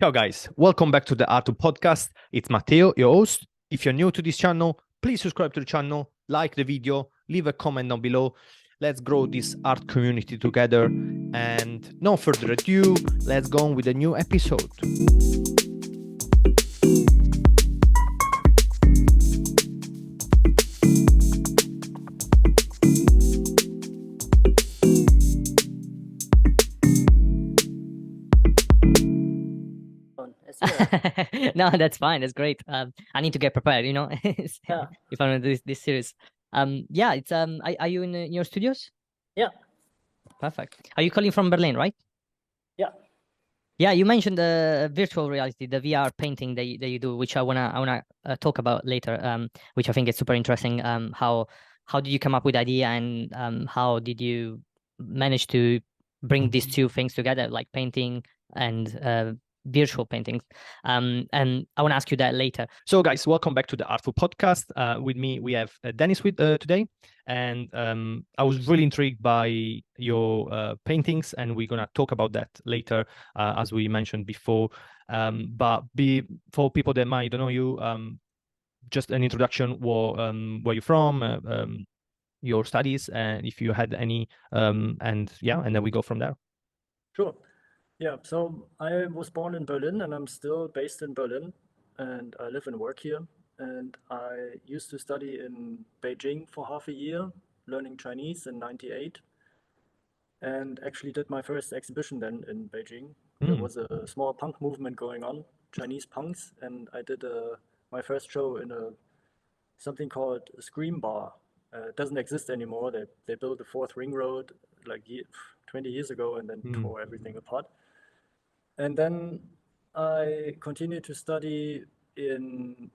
Ciao guys, welcome back to the ARTFUL podcast. It's Matteo, your host. If you're new to this channel, please subscribe to the channel, like the video, leave a comment down below. Let's grow this art community together. And no further ado, let's go on with a new episode. No, that's fine. That's great. I need to get prepared, Yeah. if I'm in this series. Yeah, it's are you in your studios? Yeah. Perfect. Are you calling from Berlin, right? Yeah. Yeah, you mentioned the virtual reality, the VR painting that you do, which I wanna talk about later. Which I think is super interesting. How did you come up with the idea, and how did you manage to bring these two things together, like painting and virtual paintings? And I want to ask you that later. So guys, welcome back to the ARTFUL podcast. With me, we have Dennis with today. And I was really intrigued by your paintings, and we're going to talk about that later, as we mentioned before. But for people that might don't know you, just an introduction, where you're from, your studies, and if you had any, and then we go from there. Sure. Yeah, so I was born in Berlin and I'm still based in Berlin and I live and work here. And I used to study in Beijing for half a year, learning Chinese in '98. And actually did my first exhibition then in Beijing. There was a small punk movement going on, Chinese punks, and I did my first show in something called a Scream Bar. It doesn't exist anymore. They built the fourth ring road like 20 years ago and then tore everything apart. And then I continued to study in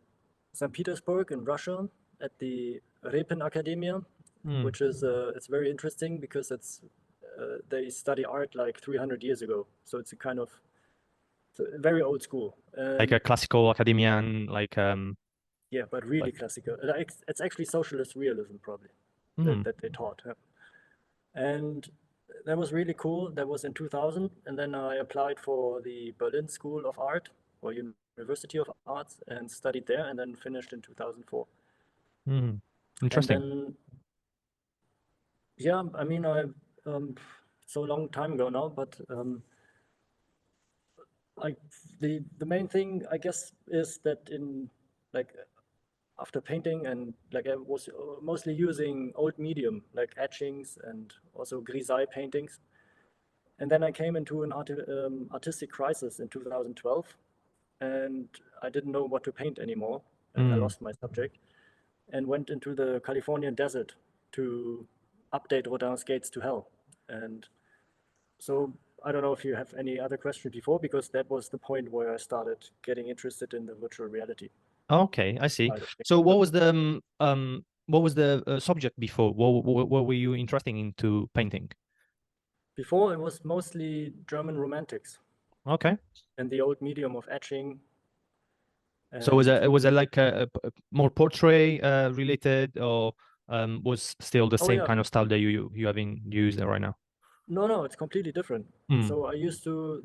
St. Petersburg in Russia at the Repin Academia, which is it's very interesting because they study art like 300 years ago. So it's it's a very old school. Like a classical academician, like Yeah, but really classical. It's actually socialist realism probably that they taught. Yeah. And that was really cool. That was in 2000. And then I applied for the Berlin School of Art or University of Arts and studied there and then finished in 2004. Interesting. And then, yeah, I mean, so long time ago now, but the main thing, I guess, is that in like after painting and like I was mostly using old medium like etchings and also grisaille paintings. And then I came into an artistic crisis in 2012 and I didn't know what to paint anymore and I lost my subject and went into the Californian desert to update Rodin's Gates to Hell. And so I don't know if you have any other question before, because that was the point where I started getting interested in the virtual reality. Okay, I see. So what was the subject before? What were you interested into painting? Before it was mostly German romantics. Okay. And the old medium of etching. So was it like a more portrait related, or was still the same kind of style that you having used right now? No, it's completely different. So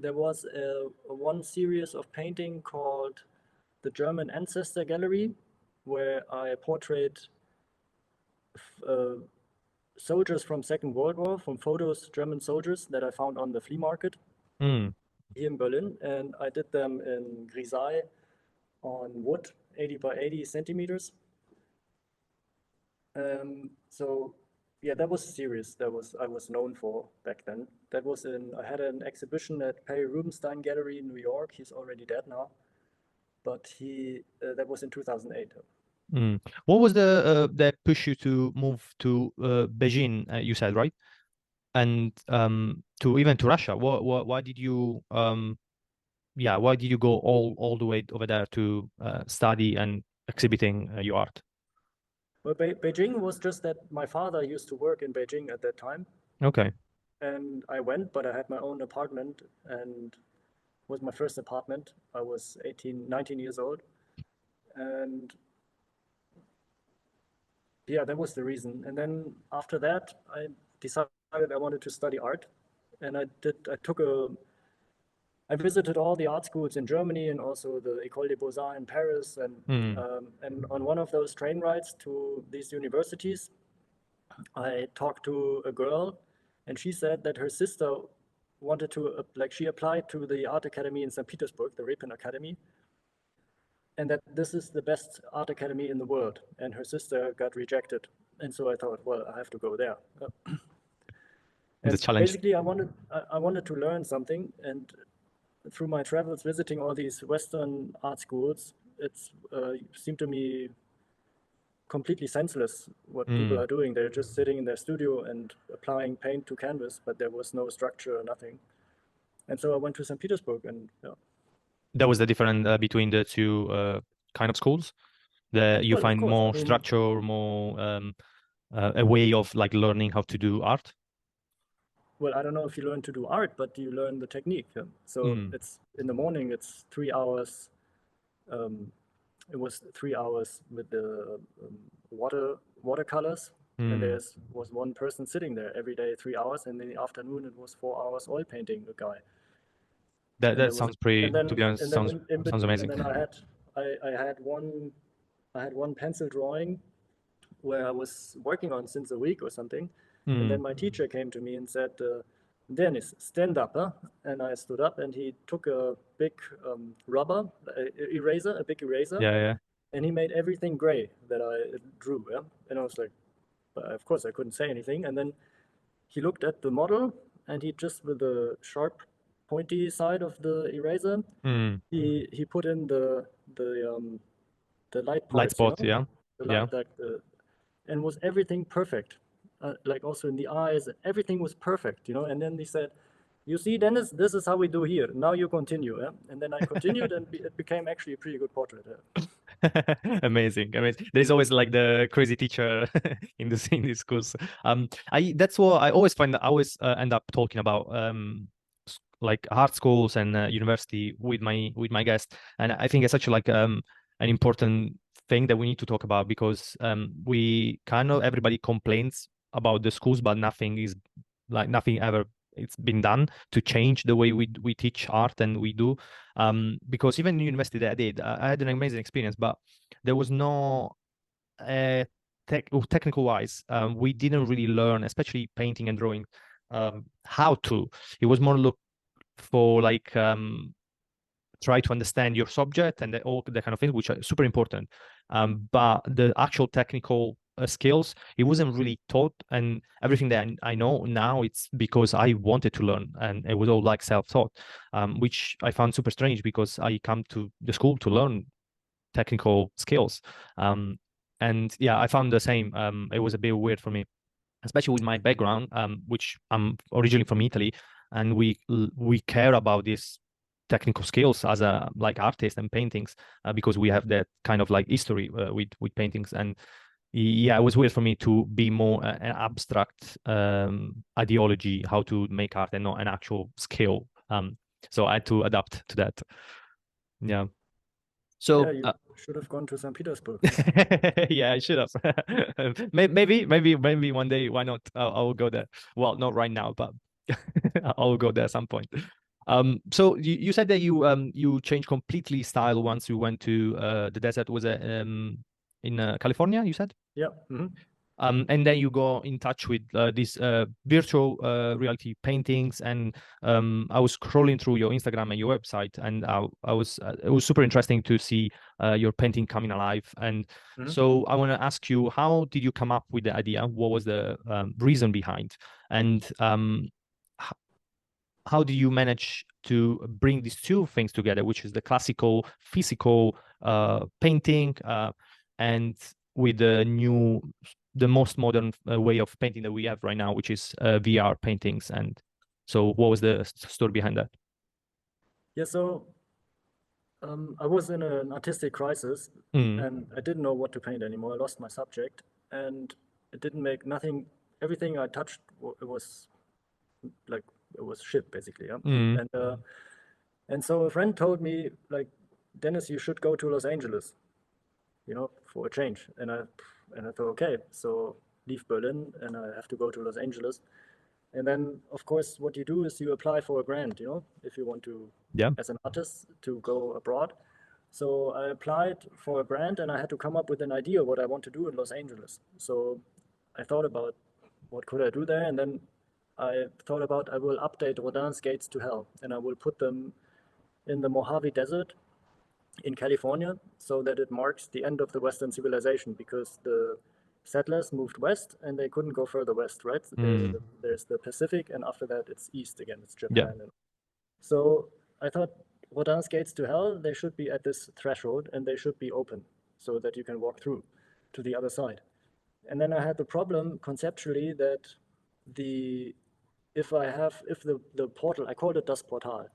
there was one series of painting called the German Ancestor Gallery, where I portrayed soldiers from Second World War, from photos, German soldiers that I found on the flea market here in Berlin. And I did them in grisaille on wood, 80 by 80 centimeters. So yeah, that was a series I was known for back then. I had an exhibition at Perry Rubenstein Gallery in New York. He's already dead now, but that was in 2008. What was the that push you to move to Beijing? You said, right? And to Russia. Why did you why did you go all the way over there to study and exhibiting your art? Well, Beijing was just that my father used to work in Beijing at that time. Okay. And I went, but I had my own apartment and it was my first apartment. I was 19 years old. And yeah, that was the reason. And then after that, I decided I wanted to study art. And I I visited all the art schools in Germany and also the École des Beaux-Arts in Paris. And on one of those train rides to these universities, I talked to a girl, and she said that her sister wanted to, she applied to the art academy in St. Petersburg, the Repin Academy, and that this is the best art academy in the world. And her sister got rejected. And so I thought, well, I have to go there. The And challenge. basically, I wanted to learn something. And through my travels visiting all these Western art schools, it's seemed to me completely senseless what people are doing. They're just sitting in their studio and applying paint to canvas, but there was no structure, nothing. And so I went to St. Petersburg, and yeah. That was the difference between the two kind of schools. You Well, of find course, more I mean, structure, more a way of like learning how to do art. well, I don't know if you learn to do art, but you learn the technique. Yeah? So it's in the morning, it's 3 hours. It was 3 hours with the watercolors, and there was one person sitting there every day 3 hours, and in the afternoon it was 4 hours oil painting a guy. That sounds pretty. To be honest, and then sounds amazing. and then I had one pencil drawing where I was working on since a week or something. And then my teacher came to me and said, Dennis, stand up. Huh? And I stood up, and he took a big rubber eraser, a big eraser. Yeah. And he made everything gray that I drew. Yeah? And I was like, of course, I couldn't say anything. And then he looked at the model, and he just, with the sharp, pointy side of the eraser, he put in the light parts, Light spot, you know, yeah. the light, like and was everything perfect, like also in the eyes, everything was perfect, you know. And then he said, "You see, Dennis, this is how we do here. Now you continue." Yeah? And then I continued, and it became actually a pretty good portrait. Yeah. Amazing. There's always like the crazy teacher in these schools. That's what I always find. That I always end up talking about like art schools and university with my guests, and I think it's such like an important thing that we need to talk about, because we kind of, everybody complains about the schools, but nothing ever it's been done to change the way we teach art and we do. Because even in university that I did, I had an amazing experience, but there was no technical wise, we didn't really learn, especially painting and drawing, how to. It was more look for like try to understand your subject and all the kind of things, which are super important. But the actual technical skills, it wasn't really taught. And everything that I know now, it's because I wanted to learn, and it was all like self-taught, which I found super strange, because I come to the school to learn technical skills. And yeah, I found the same. It was a bit weird for me, especially with my background, which I'm originally from Italy, and we care about this technical skills as a like artist and paintings, because we have that kind of like history with paintings. And yeah, it was weird for me to be more an abstract ideology how to make art, and not an actual skill. So I had to adapt to that. Yeah. So Yeah, you should have gone to St. Petersburg. yeah, I should have. Maybe one day. Why not? I'll go there. Well, not right now, but I'll go there at some point. So you said that you changed completely style once you went to the desert. Was it in California, you said? Yeah. And then you go in touch with these virtual reality paintings, and I was scrolling through your Instagram and your website, and it was super interesting to see your painting coming alive. And so I want to ask you, how did you come up with the idea? What was the reason behind? And how do you manage to bring these two things together, which is the classical physical painting and with the most modern way of painting that we have right now, which is VR paintings? And so what was the story behind that? Yeah, so I was in an artistic crisis, and I didn't know what to paint anymore. I lost my subject, and it didn't make nothing. Everything I touched, it was like, it was shit, basically. Yeah? And so a friend told me, like, Dennis, you should go to Los Angeles, you know, for a change. And I thought, okay, so leave Berlin, and I have to go to Los Angeles. And then, of course, what you do is you apply for a grant, if you want to, as an artist, to go abroad. So I applied for a grant and I had to come up with an idea what I want to do in Los Angeles. So I thought about what could I do there, and then I thought about I will update Rodin's Gates to Hell, and I will put them in the Mojave Desert in California so that it marks the end of the Western civilization, because the settlers moved west and they couldn't go further west, right? There's the Pacific, and after that it's east again, it's Japan. Yeah. So I thought Rodin's Gates to Hell, they should be at this threshold and they should be open so that you can walk through to the other side. And then I had the problem conceptually that if the portal, I called it Das Portal,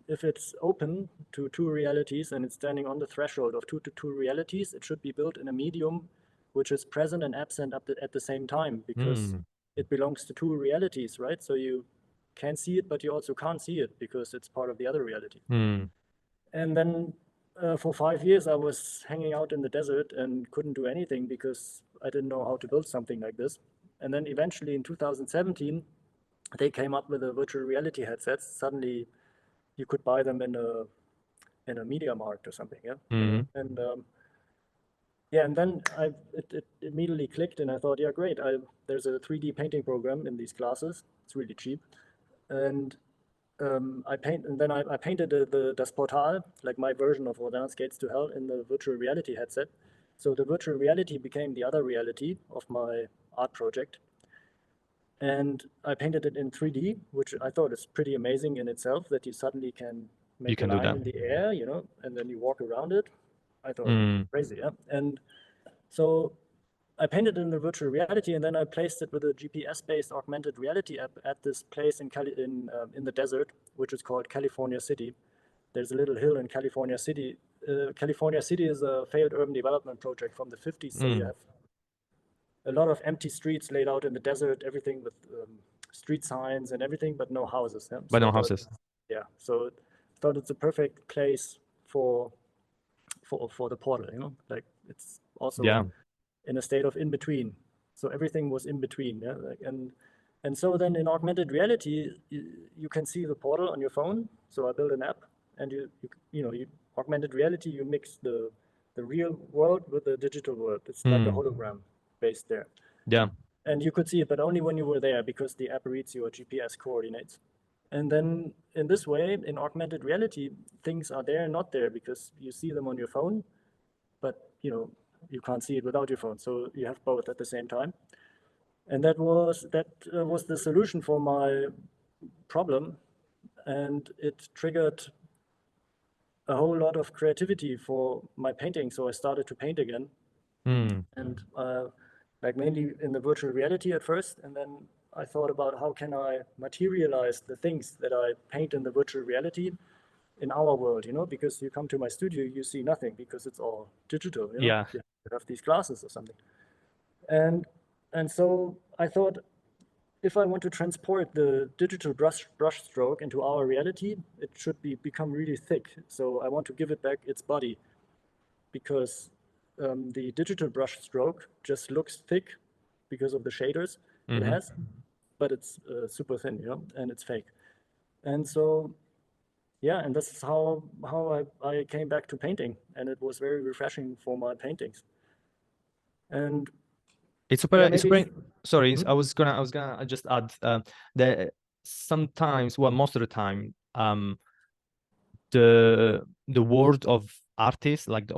if it's open to two realities and it's standing on the threshold of two to two realities, it should be built in a medium which is present and absent at the same time, because it belongs to two realities, right? So you can see it, but you also can't see it because it's part of the other reality. And then for 5 years, I was hanging out in the desert and couldn't do anything because I didn't know how to build something like this. And then eventually in 2017, they came up with a virtual reality headsets. Suddenly, you could buy them in a Media Markt or something, yeah. And and then it immediately clicked, and I thought, yeah, great. There's a 3D painting program in these classes. It's really cheap, and I painted the Das Portal, like my version of Rodin's Gates to Hell, in the virtual reality headset. So the virtual reality became the other reality of my art project. And I painted it in 3D, which I thought is pretty amazing in itself, that you suddenly can make a line in the air, and then you walk around it. I thought, crazy, yeah? And so I painted it in the virtual reality, and then I placed it with a GPS-based augmented reality app at this place in the desert, which is called California City. There's a little hill in California City. California City is a failed urban development project from the 50s, so you have a lot of empty streets laid out in the desert, everything with street signs and everything, but no houses. Yeah? But no houses. Yeah, so I thought it's a perfect place for the portal, like it's also in a state of in between. So everything was in between, yeah. And so then in augmented reality, you can see the portal on your phone. So I built an app, and you augmented reality, you mix the real world with the digital world. It's like a hologram based there. Yeah. And you could see it, but only when you were there, because the app reads your GPS coordinates. And then in this way, in augmented reality, things are there and not there, because you see them on your phone, but you can't see it without your phone. So you have both at the same time. And that was the solution for my problem. And it triggered a whole lot of creativity for my painting. So I started to paint again. And like mainly in the virtual reality at first. And then I thought about how can I materialize the things that I paint in the virtual reality in our world, because you come to my studio, you see nothing because it's all digital. Yeah. You have these glasses or something. And so I thought, if I want to transport the digital brush stroke into our reality, it should become really thick. So I want to give it back its body, because the digital brush stroke just looks thick because of the shaders it has, but it's super thin, and it's fake. And so, yeah, and this is how I came back to painting, and it was very refreshing for my paintings. And it's super. Sorry, I was gonna just add that sometimes, well, most of the time, the world of artists, like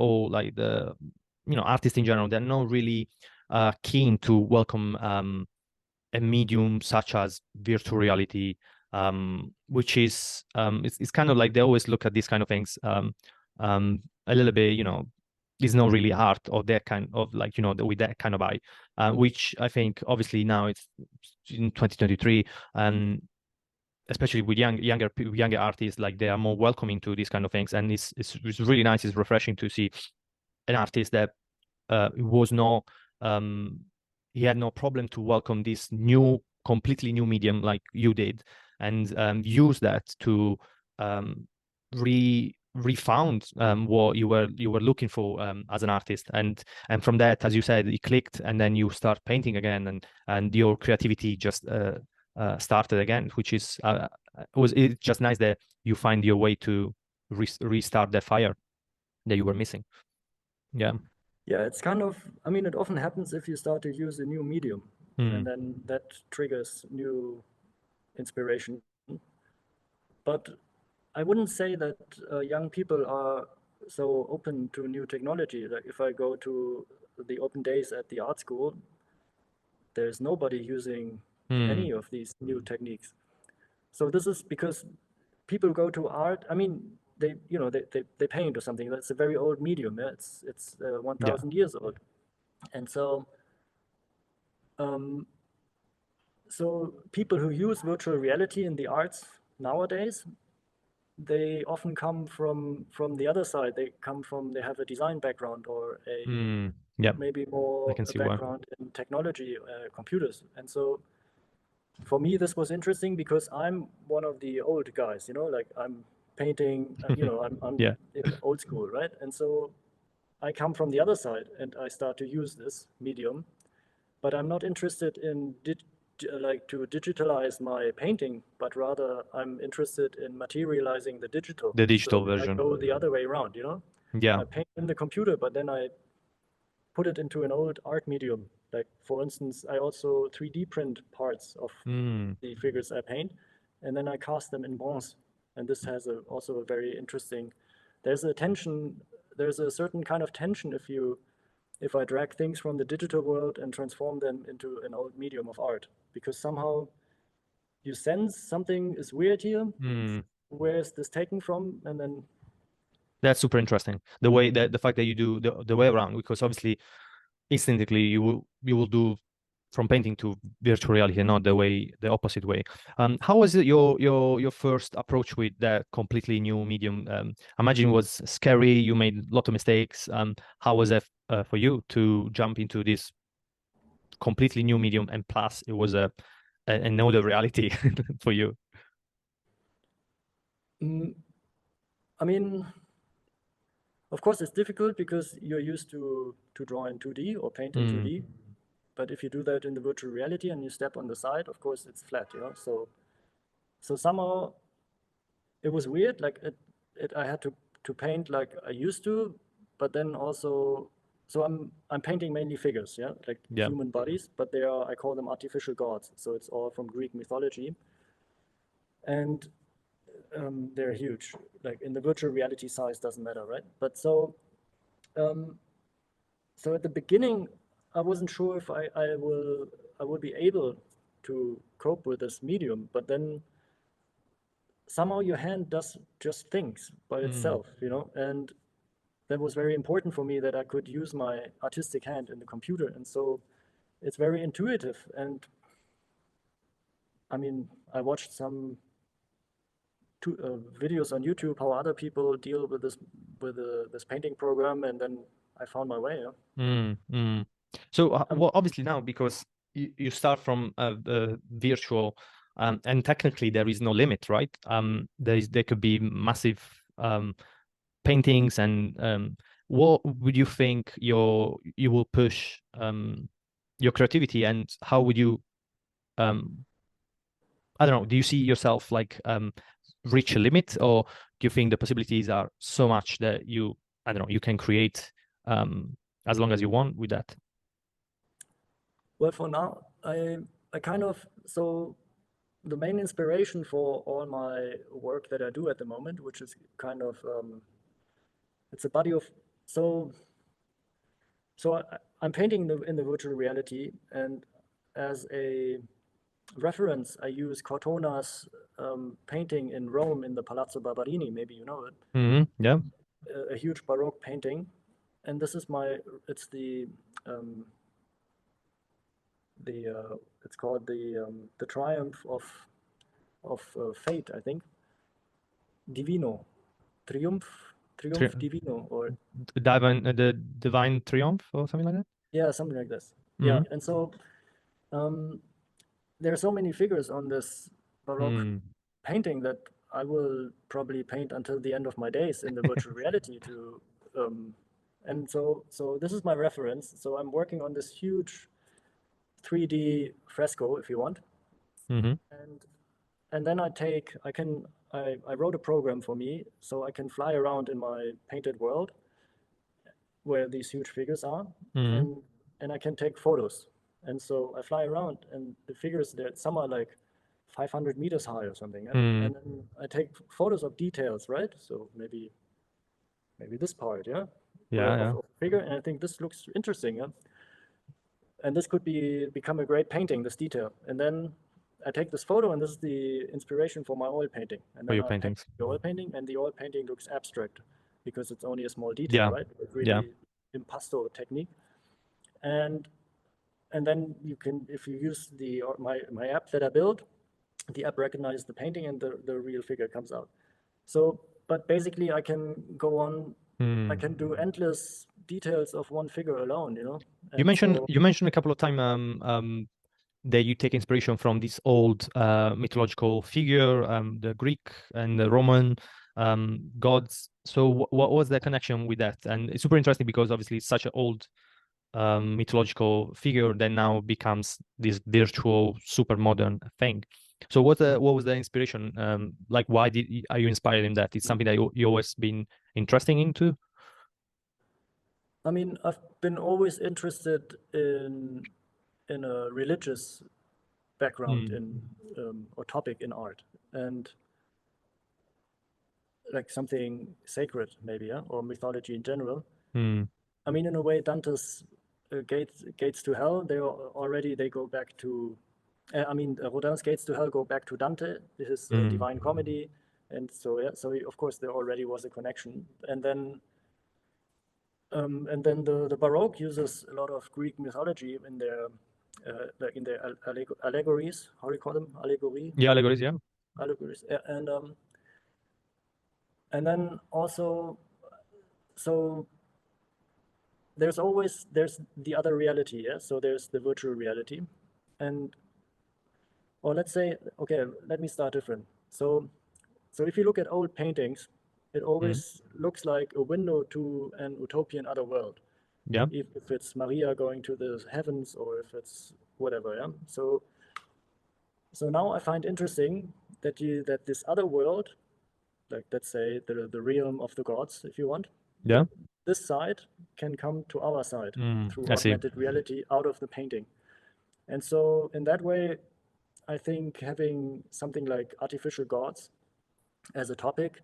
artists in general, they're not really keen to welcome a medium such as virtual reality, which is it's kind of like they always look at these kind of things a little bit, it's not really art, or that kind of with that kind of eye, which I think obviously now it's in 2023, and especially with younger artists, like they are more welcoming to these kind of things, and it's really nice. It's refreshing to see an artist that he had no problem to welcome this completely new medium like you did, and use that to refound what you were looking for as an artist, and from that, as you said, it clicked, and then you start painting again, and your creativity just started again, which is it's just nice that you find your way to restart the fire that you were missing. Yeah. Yeah, it's kind of, I mean, it often happens if you start to use a new medium, and then that triggers new inspiration. But I wouldn't say that young people are so open to new technology. Like if I go to the open days at the art school, there's nobody using any of these new techniques. So this is because people go to art. I mean, they paint or something. That's a very old medium. Yeah? It's 1,000 years old, and um, so people who use virtual reality in the arts nowadays, they often come from the other side. They have a design background or maybe more a background in technology, computers. And so for me, this was interesting because I'm one of the old guys, like I'm painting, I'm old school, right? And so I come from the other side and I start to use this medium, but I'm not interested in to digitalize my painting, but rather I'm interested in materializing the digital. The digital So version. I go the other way around, Yeah. I paint in the computer, but then I put it into an old art medium. Like for instance, I also 3D print parts of the figures I paint, and then I cast them in bronze. And this has also a very interesting, there's a certain kind of tension if I drag things from the digital world and transform them into an old medium of art, because somehow you sense something is weird here. Where is this taken from? And then that's super interesting. The way that the fact that you do the way around, because obviously instantly you will do from painting to virtual reality, not the opposite way. How was it your first approach with that completely new medium? I imagine it was scary. You made a lot of mistakes. How was that for you to jump into this completely new medium, and plus it was another reality for you? I mean, of course, it's difficult because you're used to draw in 2D or paint in 2D. But if you do that in the virtual reality and you step on the side, of course, it's flat, So somehow it was weird. Like I had to paint like I used to, but then also, so I'm painting mainly figures, like human bodies, but I call them artificial gods. So it's all from Greek mythology, and they're huge. Like in the virtual reality, size doesn't matter, right? But so at the beginning, I wasn't sure if I will be able to cope with this medium, but then somehow your hand does just things by itself, and that was very important for me that I could use my artistic hand in the computer. And so it's very intuitive. And I mean, I watched some videos on YouTube how other people deal with this painting program, and then I found my way. So, well, obviously now, because you start from virtual, and technically there is no limit, right? There could be massive paintings, and what would you think you will push your creativity, and how would you I don't know, do you see yourself like reach a limit, or do you think the possibilities are so much that I don't know, you can create as long as you want with that? Well, for now, I kind of, so the main inspiration for all my work that I do at the moment, which is kind of, it's a body of, so I'm painting in the virtual reality, and as a reference, I use Cortona's painting in Rome in the Palazzo Barberini. Maybe you know it. Yeah. A huge Baroque painting, and this is it's um, it's called the Triumph of Fate, I think. Divino, Triumph Divino, or The Divine Triumph or something like that? yeah, something like this. Yeah, and so there are so many figures on this Baroque painting that I will probably paint until the end of my days in the virtual reality and so this is my reference. So I'm working on this huge 3D fresco, if you want, Mm-hmm. And then I wrote a program for me so I can fly around in my painted world where these huge figures are, Mm-hmm. and I can take photos. And so I fly around, and the figures there, some are like 500 meters high or something. Mm-hmm. And then I take photos of details, right? So maybe this part, yeah, Yeah, yeah. of figure, and I think this looks interesting, yeah. And this could become a great painting, this detail. And then I take this photo, and this is the inspiration for my oil painting. And For then your I paint paintings. the oil painting, and the oil painting looks abstract because it's only a small detail, Yeah. right? It's Yeah. really impasto technique. And then you can, if you use my app that I built, the app recognizes the painting and the real figure comes out. So, but basically I can go on, I can do endless details of one figure alone, you know? You And mentioned so, you mentioned a couple of times that you take inspiration from this old mythological figure, the Greek and the Roman gods. So what was the connection with that? And it's super interesting because obviously it's such an old mythological figure that now becomes this virtual, super modern thing. So what was the inspiration? Like, why are you inspired in that? It's something that you always been interested into? I mean, I've been always interested in a religious background in or topic in art, and like something sacred maybe, yeah, or mythology in general. Mm. I mean, in a way, Dante's gates to hell, they go back to, I mean, Rodin's Gates to Hell go back to Dante, his Divine Comedy, and so yeah, so of course there already was a connection, and then the Baroque uses a lot of Greek mythology in their allegories. How do you call them? Allegory. Yeah, allegories, yeah. Allegories, yeah, and then also, so there's the other reality, yeah. So there's the virtual reality, and or let's say, okay, let me start different. So if you look at old paintings, it always looks like a window to an utopian other world. Yeah. If it's Maria going to the heavens or if it's whatever, yeah. So now I find interesting that this other world, like let's say the realm of the gods, if you want, Yeah. this side can come to our side through I see. augmented reality out of the painting. And so in that way, I think having something like artificial gods as a topic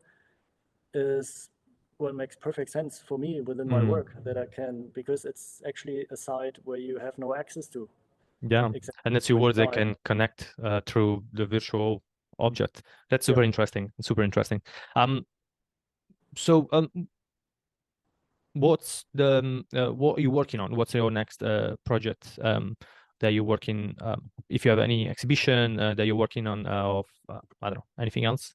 is what makes perfect sense for me within my work, that I can, because it's actually a side where you have no access to. Yeah, Exactly. and it's your words that can connect through the virtual object. That's super interesting. Super interesting. So what's the what are you working on? What's your next project that you're working? If you have any exhibition that you're working on, of I don't know, anything else?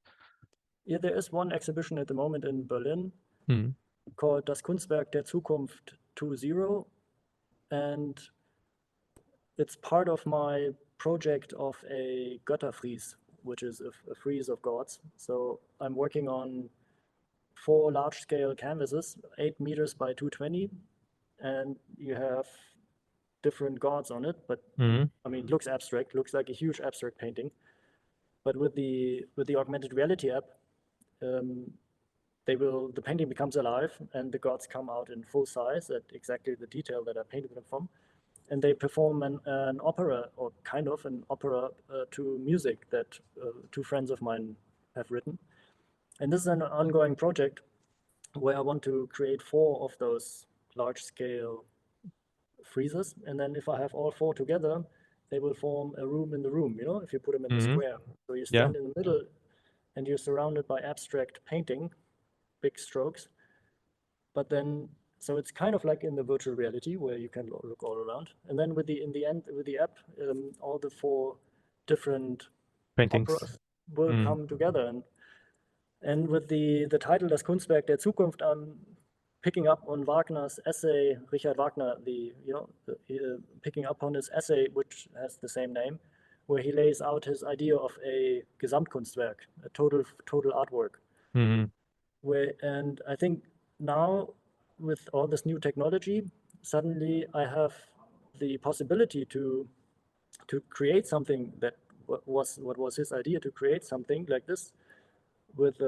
Yeah, there is one exhibition at the moment in Berlin Hmm. called Das Kunstwerk der Zukunft 2.0, and it's part of my project of a Götterfries, which is a frieze of gods. So I'm working on 4 large-scale canvases, 8 meters by 220, and you have different gods on it. But I mean, it looks abstract, looks like a huge abstract painting. But with the augmented reality app, the painting becomes alive, and the gods come out in full size at exactly the detail that I painted them from, and they perform an opera, or kind of an opera, to music that 2 friends of mine have written. And this is an ongoing project where I want to create 4 of those large-scale friezes, and then if I have all 4 together, they will form a room in the room, you know, if you put them in the square. So you Yeah. stand in the middle, and you're surrounded by abstract painting, big strokes, but then, so it's kind of like in the virtual reality where you can look all around. And then with the app, all the 4 different Paintings. operas will come together. And with the title Das Kunstwerk der Zukunft, I'm picking up on Wagner's essay, Richard Wagner, picking up on his essay, which has the same name, where he lays out his idea of a Gesamtkunstwerk, a total artwork. And I think now, with all this new technology, suddenly I have the possibility to create something that what was his idea to create something like this with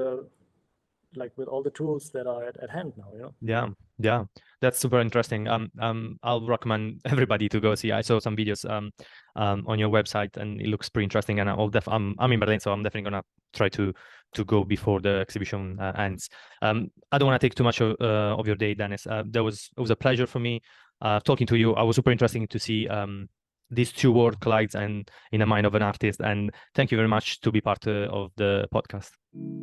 with all the tools that are at hand now, you know? Yeah, that's super interesting. I'll recommend everybody to go see. I saw some videos on your website, and it looks pretty interesting. And I'm in Berlin, so I'm definitely gonna try to go before the exhibition ends. I don't want to take too much of your day, Dennis. It was a pleasure for me talking to you. I was super interesting to see these two worlds collides and in the mind of an artist. And thank you very much to be part of the podcast.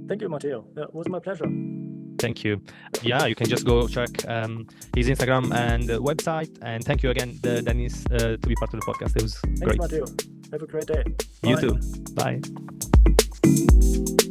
Thank you, Matteo. It was my pleasure. Thank you. Yeah, you can just go check his Instagram and website. And thank you again, Dennis, to be part of the podcast. It was Thanks, great. Matteo. Have a great day. You Bye. too. Bye.